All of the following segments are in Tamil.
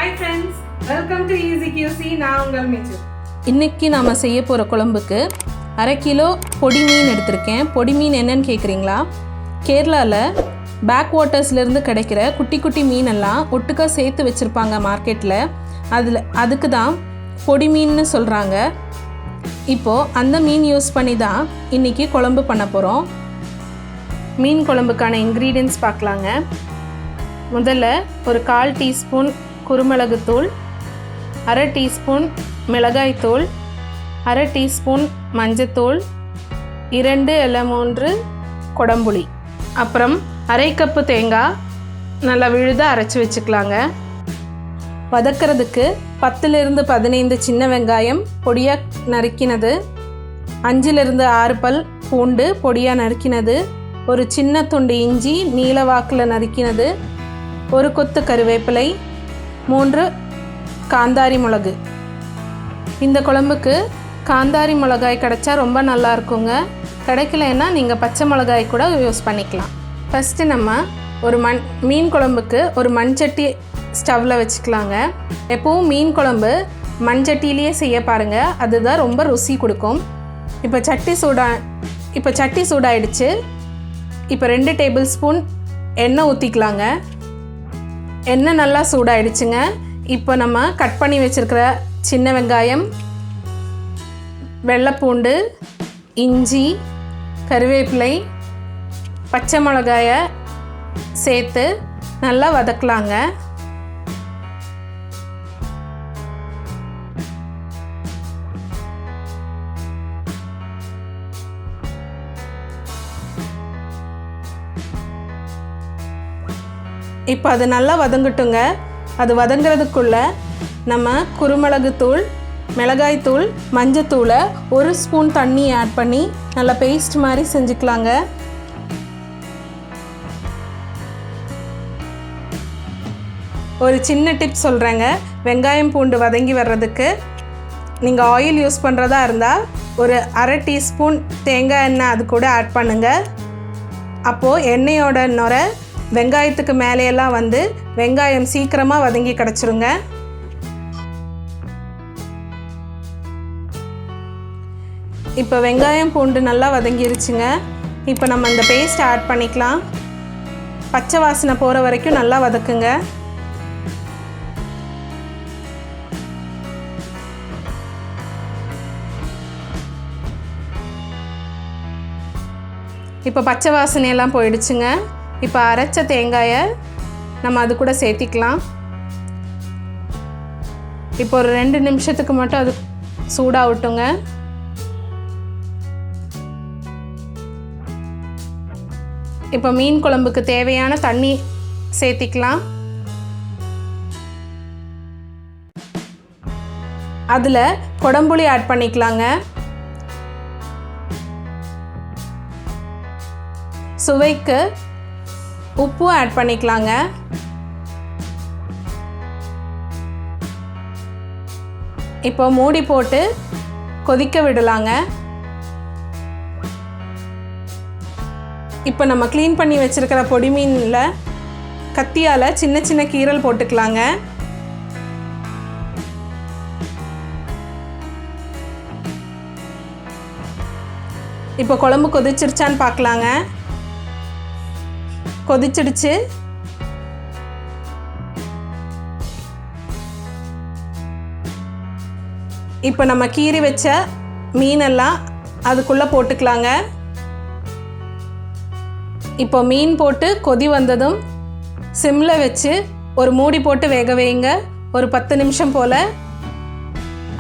Hi friends, welcome to Easy QC. நான் உங்கள் மிச்சு. இன்னைக்கு நாம் செய்ய போகிற குழம்புக்கு 1/2 கிலோ பொடி மீன் எடுத்திருக்கேன். பொடி மீன் என்னன்னு கேட்குறீங்களா? கேரளாவில் பேக் வாட்டர்ஸ்லேருந்து கிடைக்கிற குட்டி குட்டி மீனெல்லாம் ஒட்டுக்கா சேர்த்து வச்சுருப்பாங்க மார்க்கெட்டில். அதுக்கு தான் பொடி மீன்னு சொல்கிறாங்க. இப்போது அந்த மீன் யூஸ் பண்ணி தான் இன்றைக்கி குழம்பு பண்ண போகிறோம். மீன் குழம்புக்கான இன்க்ரீடியன்ட்ஸ் பார்க்கலாங்க. முதல்ல ஒரு 1/4 டீஸ்பூன் குருமிளகுத்தூள், 1/2 டீஸ்பூன் மிளகாய்த்தூள், 1/2 டீஸ்பூன் மஞ்சத்தூள், 2 இல்ல 3 கொடம்புளி, அப்புறம் 1/2 கப்பு தேங்காய் நல்லா விழுதாக அரைச்சி வச்சுக்கலாங்க. வதக்கிறதுக்கு 10லிருந்து 15 சின்ன வெங்காயம் பொடியாக நறுக்கினது, 5லிருந்து 6 பல் பூண்டு பொடியாக நறுக்கினது, ஒரு சின்ன துண்டு இஞ்சி நீல வாக்கில் நறுக்கினது, ஒரு கொத்து கருவேப்பிலை, 3 காந்தாரி மிளகு. இந்த குழம்புக்கு காந்தாரி மிளகாய் கிடைச்சா ரொம்ப நல்லா இருக்குங்க. கிடைக்கலன்னா நீங்கள் பச்சை மிளகாய் கூட யூஸ் பண்ணிக்கலாம். ஃபஸ்ட்டு நம்ம ஒரு மீன் குழம்புக்கு ஒரு மண்சட்டி ஸ்டவ்வில் வச்சுக்கலாங்க. எப்போவும் மீன் குழம்பு மண்சட்டிலேயே செய்ய பாருங்கள், அதுதான் ரொம்ப ருசி கொடுக்கும். இப்போ சட்டி சூடாயிடுச்சு. இப்போ 2 டேபிள் ஸ்பூன் எண்ணெய் ஊற்றிக்கலாங்க. எண்ணெய் நல்லா சூடாயிடுச்சுங்க. இப்போ நம்ம கட் பண்ணி வச்சுருக்கிற சின்ன வெங்காயம், வெள்ளைப்பூண்டு, இஞ்சி, கருவேப்பிலை, பச்சை மிளகாயை சேர்த்து நல்லா வதக்கலாங்க. இப்போ அது நல்லா வதங்கட்டுங்க. அது வதங்கிறதுக்குள்ளே நம்ம குருமிளகுத்தூள், மிளகாய்த்தூள், மஞ்சத்தூளை 1 ஸ்பூன் தண்ணி ஆட் பண்ணி நல்லா பேஸ்ட் மாதிரி செஞ்சுக்கலாங்க. ஒரு சின்ன டிப் சொல்கிறேங்க. வெங்காயம் பூண்டு வதங்கி வர்றதுக்கு நீங்கள் ஆயில் யூஸ் பண்ணுறதா இருந்தால் ஒரு 1/2 டீஸ்பூன் தேங்காய் எண்ணெய் அது கூட ஆட் பண்ணுங்கள். அப்போது எண்ணெயோட நுரை வெங்காயத்துக்கு மேலேயெல்லாம் வந்து வெங்காயம் சீக்கிரமாக வதங்கி கிடச்சிருங்க. இப்போ வெங்காயம் பூண்டு நல்லா வதங்கிருச்சுங்க. இப்போ நம்ம இந்த பேஸ்ட் ஆட் பண்ணிக்கலாம். பச்சை வாசனை போகிற வரைக்கும் நல்லா வதக்குங்க. இப்போ பச்சை வாசனையெல்லாம் போயிடுச்சுங்க. இப்போ அரைச்ச தேங்காயை நம்ம அது கூட சேர்த்திக்கலாம். இப்போ ஒரு 2 நிமிஷத்துக்கு மட்டும் அது சூடாக விட்டுங்க. இப்போ மீன் குழம்புக்கு தேவையான தண்ணி சேர்த்திக்கலாம். அதில் கொடம்புளி ஆட் பண்ணிக்கலாங்க. சுவைக்கு உப்பு ஆட் பண்ணிக்கலாங்க. இப்போ மூடி போட்டு கொதிக்க விடலாங்க. இப்போ நம்ம க்ளீன் பண்ணி வச்சுருக்கிற பொடி மீனில் கத்தியால் சின்ன சின்ன கீரல் போட்டுக்கலாங்க. இப்போ குழம்பு கொதிச்சிருச்சான்னு பார்க்கலாங்க. கொதிச்சிடுச்சு. இப்போ நம்ம கீறி வச்ச மீனெல்லாம் அதுக்குள்ளே போட்டுக்கலாங்க. இப்போ மீன் போட்டு கொதி வந்ததும் சிம்மில் வச்சு ஒரு மூடி போட்டு வேக வைங்க, ஒரு 10 நிமிஷம் போல்.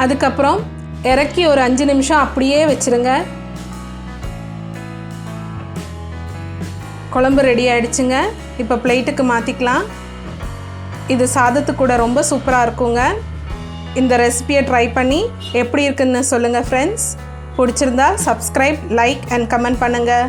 அதுக்கப்புறம் இறக்கி ஒரு 5 நிமிஷம் அப்படியே வச்சுருங்க. குழம்பு ரெடி ஆகிடுச்சுங்க. இப்போ பிளேட்டுக்கு மாற்றிக்கலாம். இது சாதத்துக்கு கூட ரொம்ப சூப்பராக இருக்குங்க. இந்த ரெசிபியை ட்ரை பண்ணி எப்படி இருக்குன்னு சொல்லுங்கள் ஃப்ரெண்ட்ஸ். பிடிச்சிருந்தா சப்ஸ்கிரைப், லைக் அண்ட் கமெண்ட் பண்ணுங்கள்.